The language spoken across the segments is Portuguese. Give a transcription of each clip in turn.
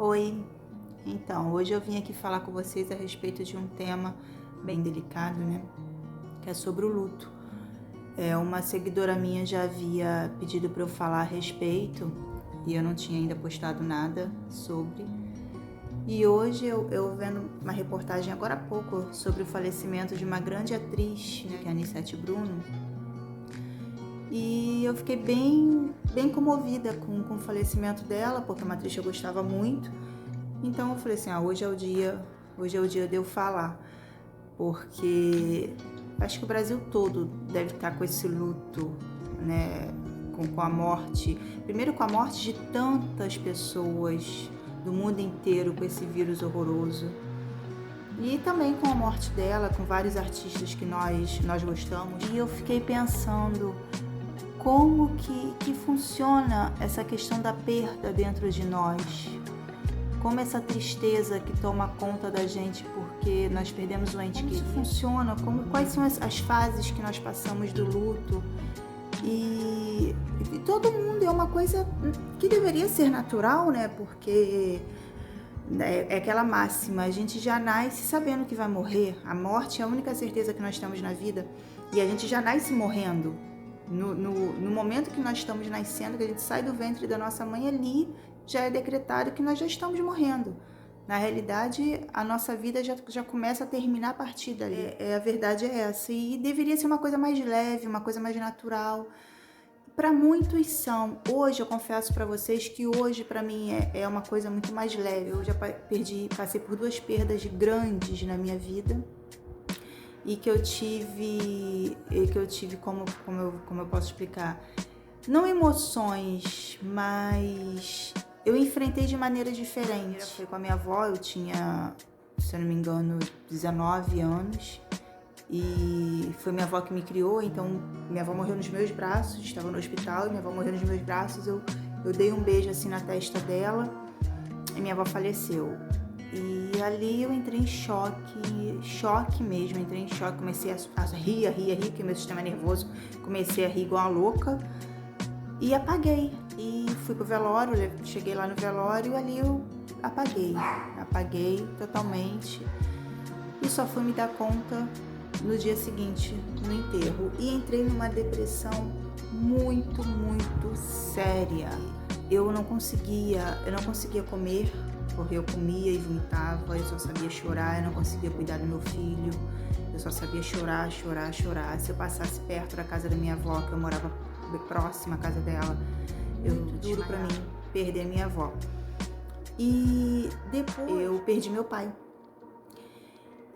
Oi, então hoje eu vim aqui falar com vocês a respeito de um tema bem delicado, né? Que é sobre o luto. Uma seguidora minha já havia pedido para eu falar a respeito e eu não tinha ainda postado nada sobre. E hoje eu vendo uma reportagem agora há pouco sobre o falecimento de uma grande atriz, né, que é a Anissete Bruno. E eu fiquei bem comovida com o falecimento dela, porque é uma atriz que eu gostava muito. Então eu falei assim, hoje é o dia de eu falar, porque acho que o Brasil todo deve estar com esse luto, né, com a morte, primeiro com a morte de tantas pessoas do mundo inteiro com esse vírus horroroso, e também com a morte dela, com vários artistas que nós gostamos. E eu fiquei pensando como que funciona essa questão da perda dentro de nós. Como essa tristeza que toma conta da gente porque nós perdemos um ente querido. Como isso funciona? Quais são as fases que nós passamos do luto? E todo mundo é uma coisa que deveria ser natural, né? Porque é aquela máxima, a gente já nasce sabendo que vai morrer. A morte é a única certeza que nós temos na vida e a gente já nasce morrendo. No momento que nós estamos nascendo, que a gente sai do ventre da nossa mãe, ali já é decretado que nós já estamos morrendo. Na realidade, a nossa vida já começa a terminar a partir dali. A verdade é essa. E deveria ser uma coisa mais leve, uma coisa mais natural. Para muitos são. Hoje, eu confesso para vocês que hoje, para mim, é uma coisa muito mais leve. Eu já passei por 2 perdas grandes na minha vida. E que eu tive como eu posso explicar, não emoções, mas eu enfrentei de maneira diferente. Foi com a minha avó, eu tinha, se eu não me engano, 19 anos, e foi minha avó que me criou. Então minha avó morreu nos meus braços, estava no hospital, e minha avó morreu nos meus braços, eu dei um beijo assim na testa dela, e minha avó faleceu. E ali eu entrei em choque mesmo, entrei em choque, comecei a rir, porque meu sistema nervoso, comecei a rir igual uma louca e apaguei. E fui pro velório, cheguei lá no velório e ali eu apaguei totalmente e só fui me dar conta no dia seguinte, no enterro. E entrei numa depressão muito séria. Eu não conseguia comer, porque eu comia e vomitava, eu só sabia chorar, eu não conseguia cuidar do meu filho, eu só sabia chorar. Se eu passasse perto da casa da minha avó, que eu morava próxima à casa dela, muito duro pra mim perder minha avó. E depois eu perdi meu pai.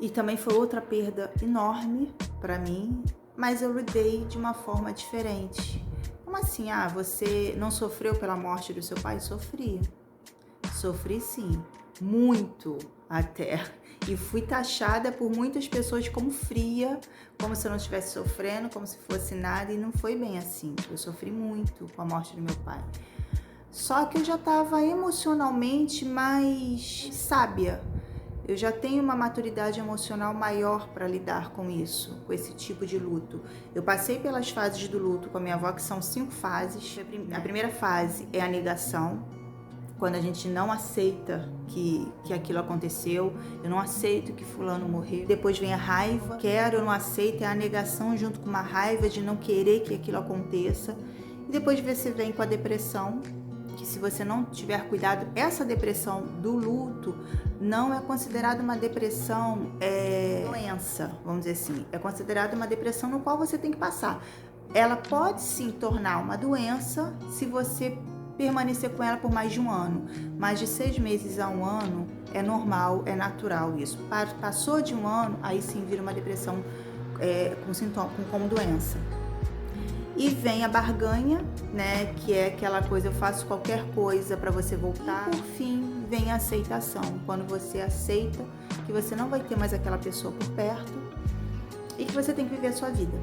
E também foi outra perda enorme pra mim, mas eu lidei de uma forma diferente. Como assim? Você não sofreu pela morte do seu pai? Sofri sim, muito até. E fui taxada por muitas pessoas como fria, como se eu não estivesse sofrendo, como se fosse nada, e não foi bem assim. Eu sofri muito com a morte do meu pai. Só que eu já estava emocionalmente mais sábia. Eu já tenho uma maturidade emocional maior para lidar com isso, com esse tipo de luto. Eu passei pelas fases do luto com a minha avó, que são 5 fases. A primeira fase é a negação, quando a gente não aceita que aquilo aconteceu, eu não aceito que fulano morreu. Depois vem a raiva, eu não aceito, é a negação junto com uma raiva de não querer que aquilo aconteça. E depois você vem com a depressão, que se você não tiver cuidado, essa depressão do luto não é considerada uma depressão doença, vamos dizer assim. É considerada uma depressão no qual você tem que passar. Ela pode sim tornar uma doença se você permanecer com ela por mais de 1 ano. Mais de 6 meses a 1 ano é normal, é natural isso. Passou de 1 ano, aí sim vira uma depressão com sintoma, como doença. E vem a barganha, né, que é aquela coisa, eu faço qualquer coisa para você voltar. E por fim, vem a aceitação, quando você aceita que você não vai ter mais aquela pessoa por perto e que você tem que viver a sua vida.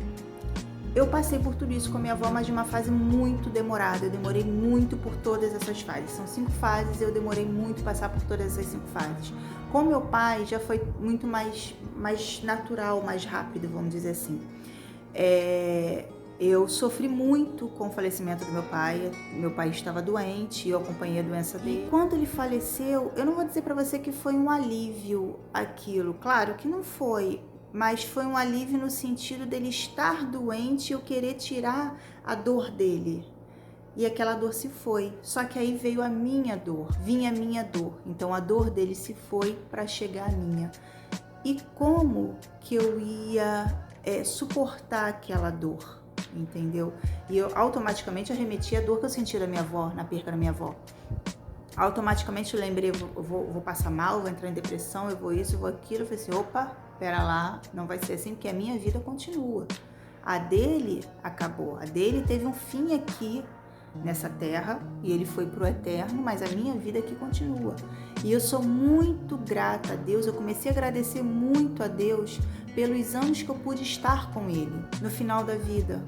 Eu passei por tudo isso com a minha avó, mas de uma fase muito demorada. Eu demorei muito por todas essas fases. São 5 fases, eu demorei muito passar por todas essas 5 fases. Com meu pai já foi muito mais natural, mais rápido, vamos dizer assim. Eu sofri muito com o falecimento do meu pai. Meu pai estava doente e eu acompanhei a doença dele. E quando ele faleceu, eu não vou dizer para você que foi um alívio aquilo. Claro que não foi, mas foi um alívio no sentido dele estar doente e eu querer tirar a dor dele. E aquela dor se foi. Só que aí veio a minha dor, vinha a minha dor. Então a dor dele se foi para chegar a minha. E como que eu ia suportar aquela dor? Entendeu? E eu automaticamente arremeti a dor que eu senti da minha avó, na perca da minha avó. Automaticamente eu lembrei, eu vou passar mal, vou entrar em depressão, eu vou isso, eu vou aquilo. Eu falei assim, opa, pera lá, não vai ser assim, porque a minha vida continua. A dele acabou, a dele teve um fim aqui nessa terra e ele foi pro eterno, mas a minha vida aqui continua. E eu sou muito grata a Deus, eu comecei a agradecer muito a Deus pelos anos que eu pude estar com ele no final da vida,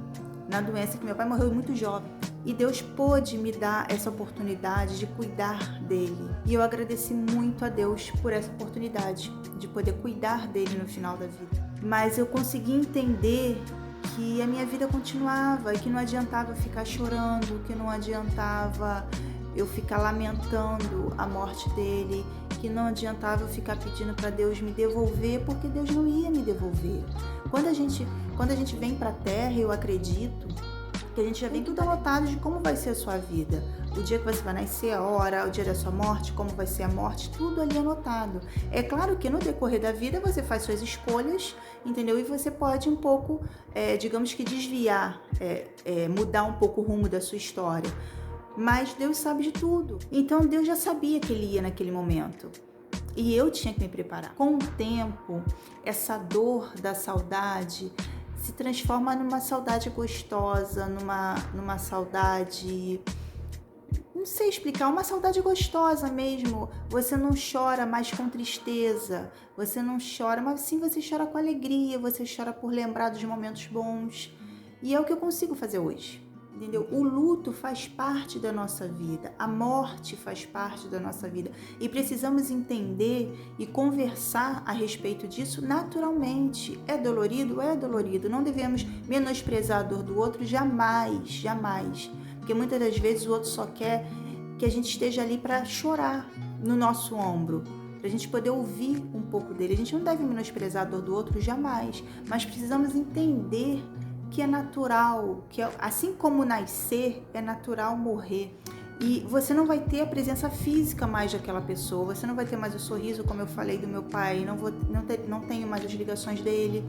na doença que meu pai morreu muito jovem. E Deus pôde me dar essa oportunidade de cuidar dele. E eu agradeci muito a Deus por essa oportunidade de poder cuidar dele no final da vida. Mas eu consegui entender que a minha vida continuava e que não adiantava eu ficar chorando, que não adiantava eu ficar lamentando a morte dele, que não adiantava eu ficar pedindo para Deus me devolver, porque Deus não ia me devolver. Quando a gente vem para a Terra, eu acredito que a gente já vem tudo anotado de como vai ser a sua vida. O dia que você vai nascer, a hora, o dia da sua morte, como vai ser a morte, tudo ali anotado. É claro que no decorrer da vida você faz suas escolhas, entendeu? E você pode um pouco, digamos que desviar, mudar um pouco o rumo da sua história. Mas Deus sabe de tudo. Então Deus já sabia que ele ia naquele momento. E eu tinha que me preparar. Com o tempo, essa dor da saudade se transforma numa saudade gostosa, numa saudade, não sei explicar, uma saudade gostosa mesmo. Você não chora mais com tristeza, você não chora, mas sim você chora com alegria, você chora por lembrar dos momentos bons. E é o que eu consigo fazer hoje. Entendeu? O luto faz parte da nossa vida, a morte faz parte da nossa vida e precisamos entender e conversar a respeito disso naturalmente. É dolorido? É dolorido. Não devemos menosprezar a dor do outro, jamais, jamais. Porque muitas das vezes o outro só quer que a gente esteja ali para chorar no nosso ombro, para a gente poder ouvir um pouco dele. A gente não deve menosprezar a dor do outro, jamais, mas precisamos entender que é natural, que assim como nascer, é natural morrer. E você não vai ter a presença física mais daquela pessoa, você não vai ter mais o sorriso, como eu falei, do meu pai, não tenho mais as ligações dele,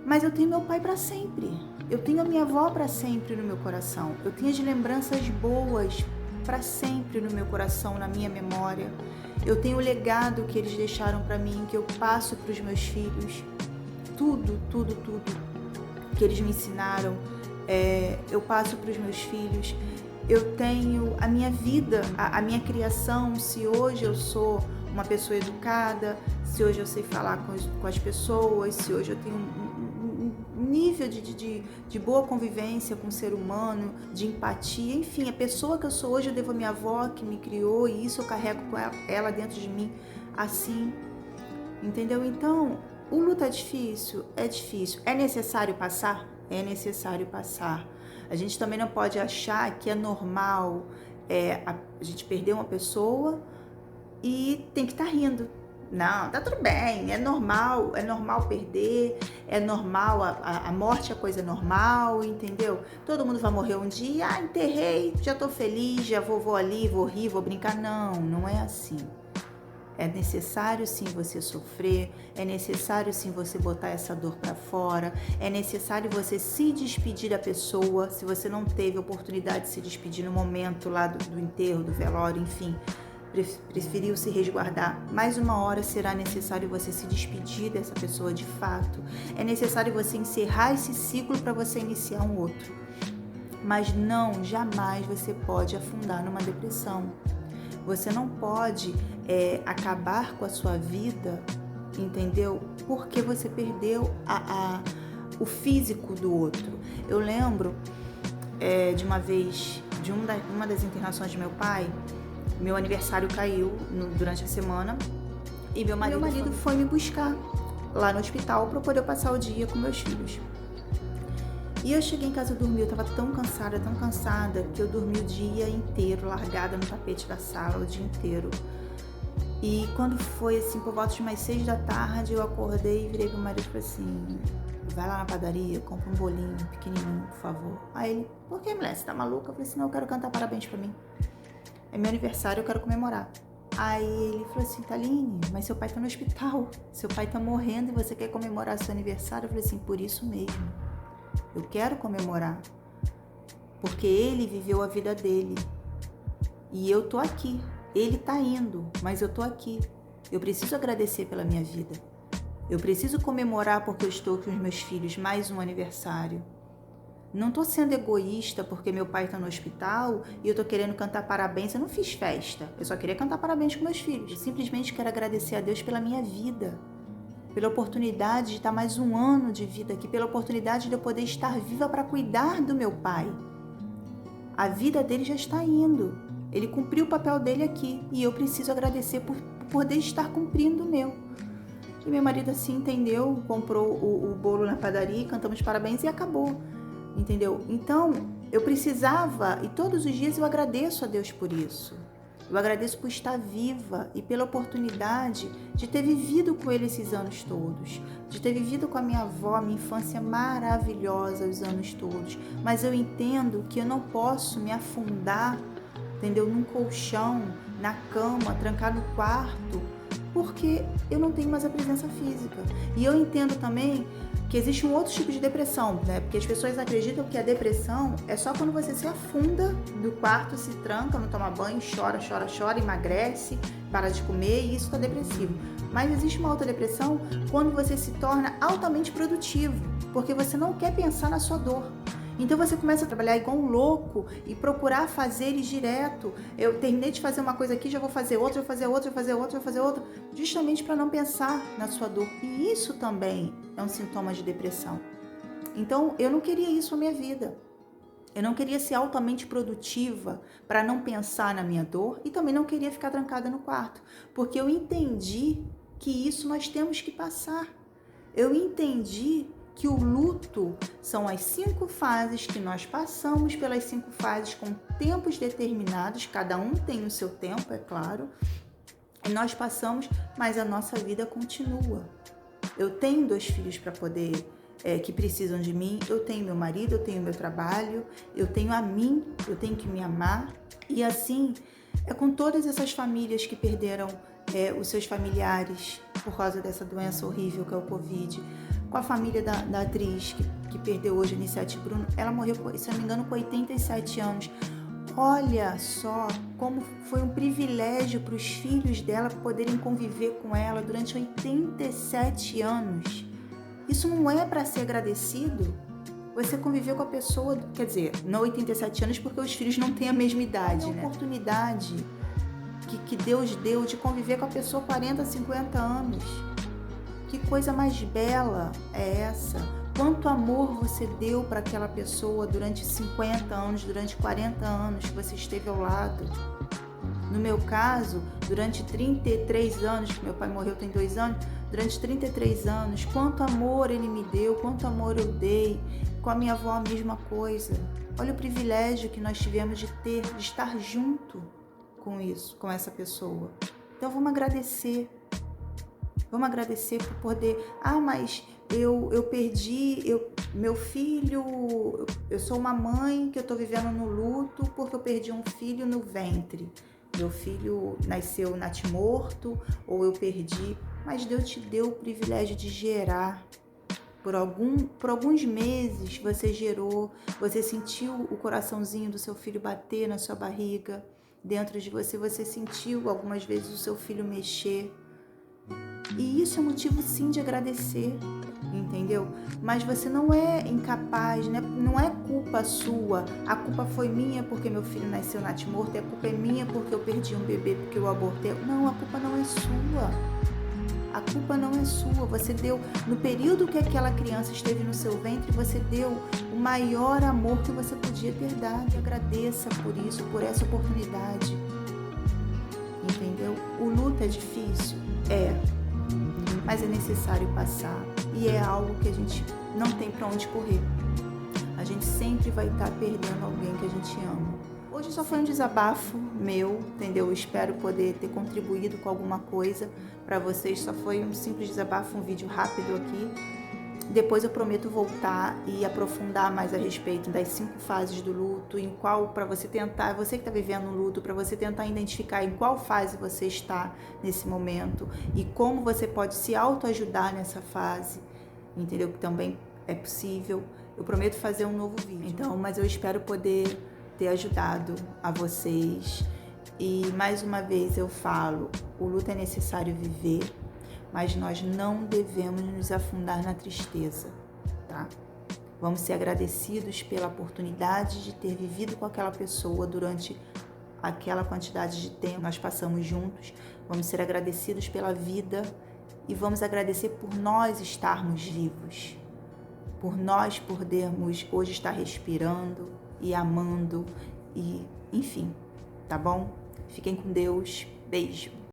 mas eu tenho meu pai para sempre, eu tenho a minha avó para sempre no meu coração, eu tenho as lembranças boas para sempre no meu coração, na minha memória, eu tenho o legado que eles deixaram para mim, que eu passo para os meus filhos, tudo que eles me ensinaram, eu passo para os meus filhos. Eu tenho a minha vida, a minha criação. Se hoje eu sou uma pessoa educada, se hoje eu sei falar com as pessoas, se hoje eu tenho um nível de boa convivência com o ser humano, de empatia, enfim, a pessoa que eu sou hoje eu devo à minha avó que me criou e isso eu carrego com ela dentro de mim assim, entendeu? Então, o luto é difícil? É difícil. É necessário passar? É necessário passar. A gente também não pode achar que é normal a gente perder uma pessoa e tem que estar rindo. Não, tá tudo bem, é normal perder, é normal, a morte é coisa normal, entendeu? Todo mundo vai morrer um dia, enterrei, já tô feliz, já vou ali, vou rir, vou brincar. Não, não é assim. É necessário sim você sofrer, é necessário sim você botar essa dor para fora, é necessário você se despedir da pessoa, se você não teve oportunidade de se despedir no momento lá do enterro, do velório, enfim, preferiu se resguardar. Mais uma hora será necessário você se despedir dessa pessoa de fato, é necessário você encerrar esse ciclo para você iniciar um outro, mas não, jamais você pode afundar numa depressão. Você não pode acabar com a sua vida, entendeu? Porque você perdeu o físico do outro. Eu lembro de uma vez, de uma das internações de meu pai, meu aniversário caiu durante a semana e meu marido foi me buscar lá no hospital para poder passar o dia com meus filhos. E eu cheguei em casa, eu dormi, eu tava tão cansada, que eu dormi o dia inteiro, largada no tapete da sala, o dia inteiro. E quando foi assim, por volta de umas 6 da tarde, eu acordei e virei pro marido e falei assim: vai lá na padaria, compra um bolinho pequenininho, por favor. Aí ele: por que, mulher, você tá maluca? Eu falei assim: não, eu quero cantar parabéns pra mim. É meu aniversário, eu quero comemorar. Aí ele falou assim: Thaline, mas seu pai tá no hospital, seu pai tá morrendo e você quer comemorar seu aniversário? Eu falei assim: por isso mesmo, eu quero comemorar, porque ele viveu a vida dele e eu tô aqui. Ele tá indo, mas eu tô aqui. Eu preciso agradecer pela minha vida. Eu preciso comemorar porque eu estou com os meus filhos, mais um aniversário. Não tô sendo egoísta porque meu pai tá no hospital e eu tô querendo cantar parabéns. Eu não fiz festa, eu só queria cantar parabéns com meus filhos. Eu simplesmente quero agradecer a Deus pela minha vida, pela oportunidade de estar mais um ano de vida aqui, pela oportunidade de eu poder estar viva para cuidar do meu pai. A vida dele já está indo, ele cumpriu o papel dele aqui e eu preciso agradecer por poder estar cumprindo o meu. E meu marido assim entendeu, comprou o bolo na padaria, cantamos parabéns e acabou, entendeu? Então eu precisava, e todos os dias eu agradeço a Deus por isso. Eu agradeço por estar viva e pela oportunidade de ter vivido com ele esses anos todos, de ter vivido com a minha avó, a minha infância maravilhosa os anos todos. Mas eu entendo que eu não posso me afundar, entendeu? Num colchão, na cama, trancar no quarto, porque eu não tenho mais a presença física. E eu entendo também que existe um outro tipo de depressão, né? Porque as pessoas acreditam que a depressão é só quando você se afunda no quarto, se tranca, não toma banho, chora, emagrece, para de comer e isso está depressivo. Mas existe uma outra depressão quando você se torna altamente produtivo, porque você não quer pensar na sua dor. Então você começa a trabalhar igual um louco e procurar fazeres direto. Eu terminei de fazer uma coisa aqui, já vou fazer outra, vou fazer outra, vou fazer outra, vou fazer outra, justamente para não pensar na sua dor. E isso também é um sintoma de depressão. Então eu não queria isso na minha vida. Eu não queria ser altamente produtiva para não pensar na minha dor e também não queria ficar trancada no quarto, porque eu entendi que isso nós temos que passar. Eu entendi que o luto são as 5 fases que nós passamos pelas 5 fases com tempos determinados, cada um tem o seu tempo, é claro, e nós passamos, mas a nossa vida continua. Eu tenho 2 filhos para poder, que precisam de mim, eu tenho meu marido, eu tenho meu trabalho, eu tenho a mim, eu tenho que me amar, e assim é com todas essas famílias que perderam os seus familiares por causa dessa doença horrível que é o Covid, com a família da atriz que perdeu hoje, a Anissete Bruno. Ela morreu, se não me engano, com 87 anos. Olha só como foi um privilégio para os filhos dela poderem conviver com ela durante 87 anos. Isso não é para ser agradecido? Você conviveu com a pessoa, quer dizer, não 87 anos porque os filhos não têm a mesma idade, né? A oportunidade que Deus deu de conviver com a pessoa 40, 50 anos. Que coisa mais bela é essa? Quanto amor você deu para aquela pessoa durante 50 anos, durante 40 anos que você esteve ao lado? No meu caso, durante 33 anos, que meu pai morreu tem 2 anos, durante 33 anos, quanto amor ele me deu, quanto amor eu dei. Com a minha avó a mesma coisa. Olha o privilégio que nós tivemos de ter, de estar junto com isso, com essa pessoa. Então vamos agradecer. Vamos agradecer por poder... mas eu perdi meu filho, eu sou uma mãe que eu estou vivendo no luto porque eu perdi um filho no ventre. Meu filho nasceu natimorto ou eu perdi, mas Deus te deu o privilégio de gerar. Por alguns meses você gerou, você sentiu o coraçãozinho do seu filho bater na sua barriga, dentro de você, você sentiu algumas vezes o seu filho mexer. E isso é motivo sim de agradecer, entendeu? Mas você não é incapaz, né? Não é culpa sua. A culpa foi minha porque meu filho nasceu natimorto, e a culpa é minha porque eu perdi um bebê, porque eu abortei. Não, a culpa não é sua. A culpa não é sua. Você deu, no período que aquela criança esteve no seu ventre, você deu o maior amor que você podia ter dado. E agradeça por isso, por essa oportunidade. Entendeu? O luto é difícil? mas é necessário passar e é algo que a gente não tem para onde correr. A A gente sempre vai estar perdendo alguém que a gente ama. Hoje só foi um desabafo meu, entendeu? Eu espero poder ter contribuído com alguma coisa para vocês. Só foi um simples desabafo, um vídeo rápido aqui. Depois eu prometo voltar e aprofundar mais a respeito das 5 fases do luto, em qual, para você tentar, você que está vivendo um luto, para você tentar identificar em qual fase você está nesse momento e como você pode se autoajudar nessa fase, entendeu? Que também é possível. Eu prometo fazer um novo vídeo. Então, mas eu espero poder ter ajudado a vocês. E mais uma vez eu falo, o luto é necessário viver, mas nós não devemos nos afundar na tristeza, tá? Vamos ser agradecidos pela oportunidade de ter vivido com aquela pessoa durante aquela quantidade de tempo que nós passamos juntos. Vamos ser agradecidos pela vida e vamos agradecer por nós estarmos vivos, por nós podermos hoje estar respirando e amando e, enfim, tá bom? Fiquem com Deus. Beijo.